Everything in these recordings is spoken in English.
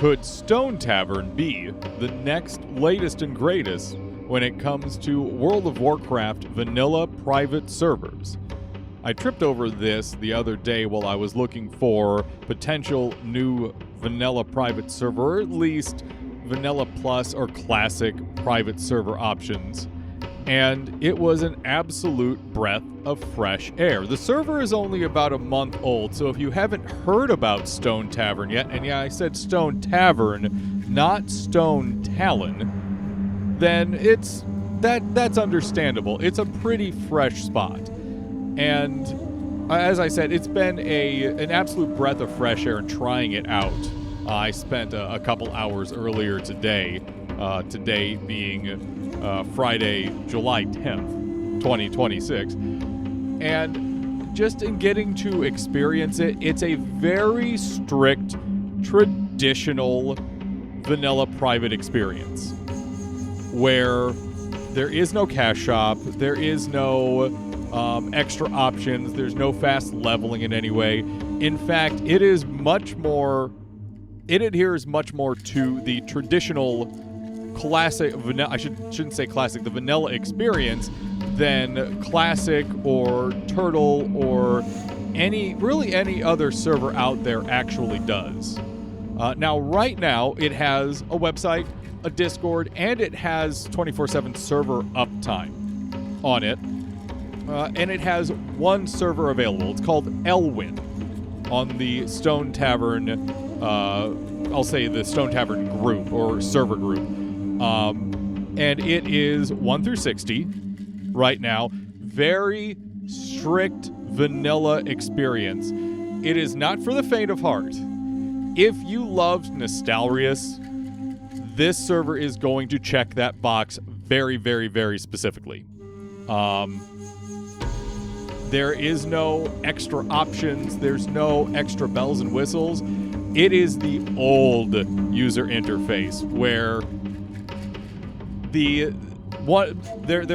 Could Stonetavern be the next latest and greatest when it comes to World of Warcraft vanilla private servers? I tripped over this the other day while I was looking for potential new vanilla private server, or at least vanilla plus or classic private server options. And it was an absolute breath of fresh air. The server is only about a month old, so if you haven't heard about Stonetavern yet, and yeah, I said Stonetavern, not Stone Talon, then that's understandable. It's a pretty fresh spot. And as I said, it's been an absolute breath of fresh air in trying it out. I spent a couple hours earlier today, today being Friday, July 10th, 2026. And just in getting to experience it, it's a very strict, traditional vanilla private experience where there is no cash shop, there is no extra options, there's no fast leveling in any way. In fact, it adheres much more to the traditional classic vanilla, I shouldn't say classic, the vanilla experience than classic or turtle or any other server out there actually does. Now, right now, it has a website, a Discord, and it has 24/7 server uptime on it. And it has one server available. It's called Elwyn on the Stonetavern, I'll say the Stonetavern group or server group. And it is 1 through 60 right now. Very strict vanilla experience. It is not for the faint of heart. If you loved Nostalrius, this server is going to check that box very, very, very specifically. There is no extra options. There's no extra bells and whistles. It is the old user interface where there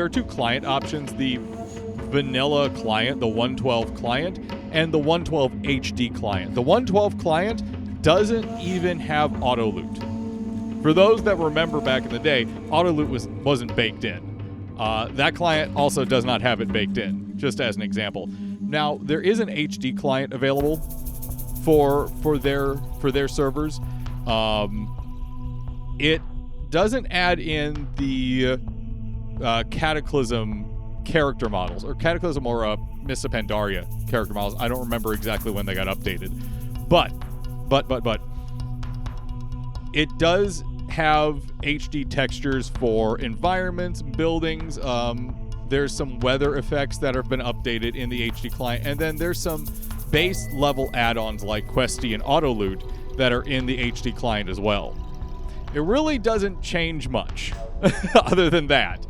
are two client options, the vanilla client, the 112 client, and the 112 HD client. The 112 client doesn't even have auto loot. For those that remember back in the day, auto loot wasn't baked in. That client also does not have it baked in, just as an example. Now, there is an HD client available for their servers. It doesn't add in the Cataclysm character models, or Cataclysm or Mists of Pandaria character models. I don't remember exactly when they got updated. But it does have HD textures for environments, buildings. There's some weather effects that have been updated in the HD client, and then there's some base level add-ons like Questy and Auto Loot that are in the HD client as well. It really doesn't change much other than that.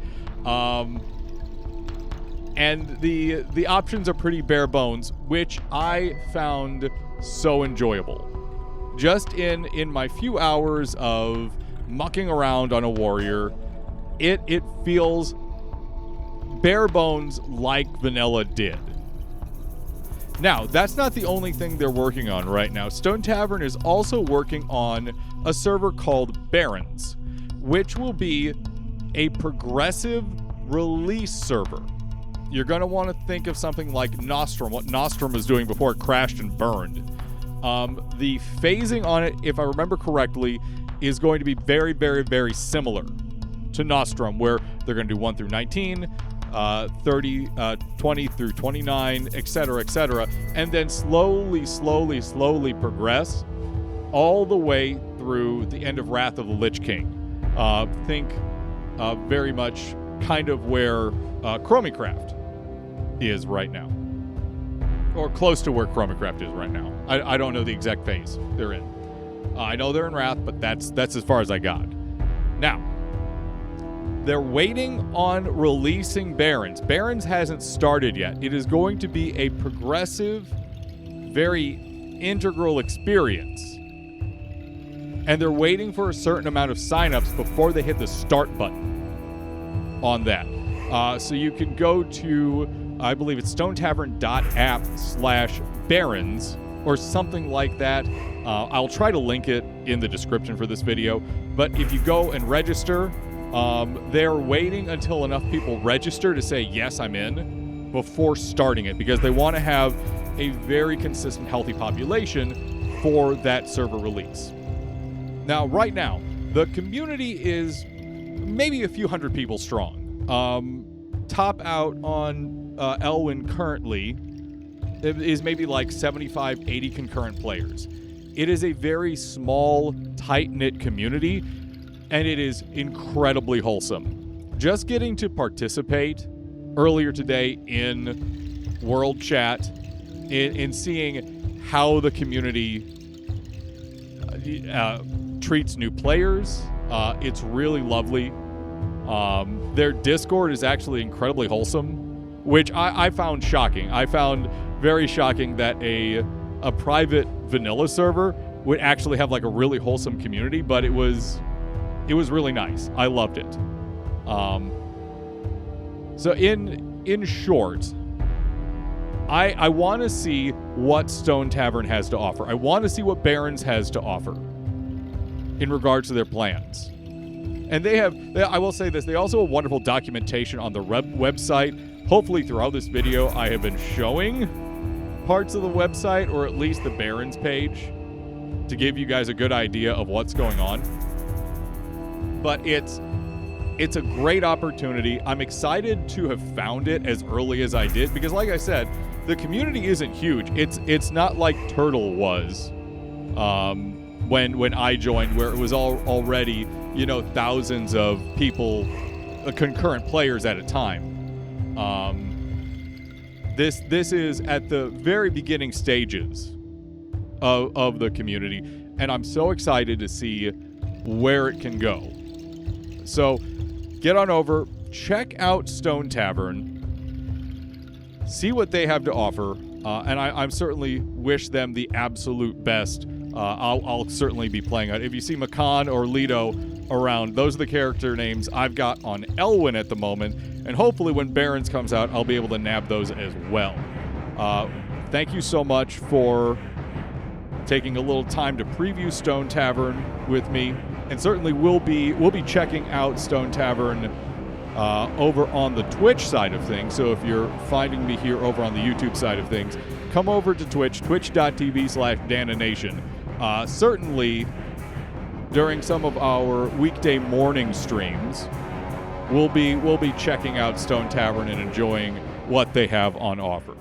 And the options are pretty bare bones, which I found so enjoyable. Just in my few hours of mucking around on a warrior, it feels bare bones like vanilla did. Now, that's not the only thing they're working on right now. Stonetavern is also working on a server called Barrens, which will be a progressive release server. You're going to want to think of something like Nostrum, what Nostrum was doing before it crashed and burned. The phasing on it, if I remember correctly, is going to be very, very, very similar to Nostrum, where they're going to do 1 through 19, 30, 20 through 29, etc., and then slowly progress all the way through the end of Wrath of the Lich King. Think very much kind of where Chromicraft is right now, or close to where Chromicraft is right now. I don't know the exact phase they're in. I know they're in Wrath, but that's as far as I got. Now, they're waiting on releasing Barrens. Barrens hasn't started yet. It is going to be a progressive, very integral experience. And they're waiting for a certain amount of signups before they hit the start button on that. So you can go to, I believe it's stonetavern.app/Barrens, or something like that. I'll try to link it in the description for this video. But if you go and register, they're waiting until enough people register to say, yes, I'm in, before starting it, because they want to have a very consistent, healthy population for that server release. Now, right now, the community is maybe a few hundred people strong. Top out on Elwyn currently is maybe like 75, 80 concurrent players. It is a very small, tight-knit community, and it is incredibly wholesome. Just getting to participate earlier today in World Chat, in seeing how the community treats new players, it's really lovely. Their Discord is actually incredibly wholesome, which I found shocking. I found very shocking that a private vanilla server would actually have like a really wholesome community, but it was really nice. I loved it. So in short, I want to see what Stonetavern has to offer. I want to see what Barrens has to offer in regards to their plans. And I will say this, they also have wonderful documentation on the website. Hopefully throughout this video, I have been showing parts of the website, or at least the Barrens page, to give you guys a good idea of what's going on. But it's a great opportunity. I'm excited to have found it as early as I did, because like I said, the community isn't huge. It's not like Turtle was when I joined, where it was already, thousands of people, concurrent players at a time. This is at the very beginning stages of the community, and I'm so excited to see where it can go. So get on over, check out Stonetavern, see what they have to offer, and I certainly wish them the absolute best. I'll certainly be playing it. If you see Makan or Lido around, those are the character names I've got on Elwyn at the moment, and hopefully when Barrens comes out, I'll be able to nab those as well. Thank you so much for taking a little time to preview Stonetavern with me, and certainly we'll be checking out Stonetavern over on the Twitch side of things. So if you're finding me here over on the YouTube side of things, come over to Twitch, twitch.tv/DanaNation. Certainly during some of our weekday morning streams, we'll be checking out Stonetavern and enjoying what they have on offer.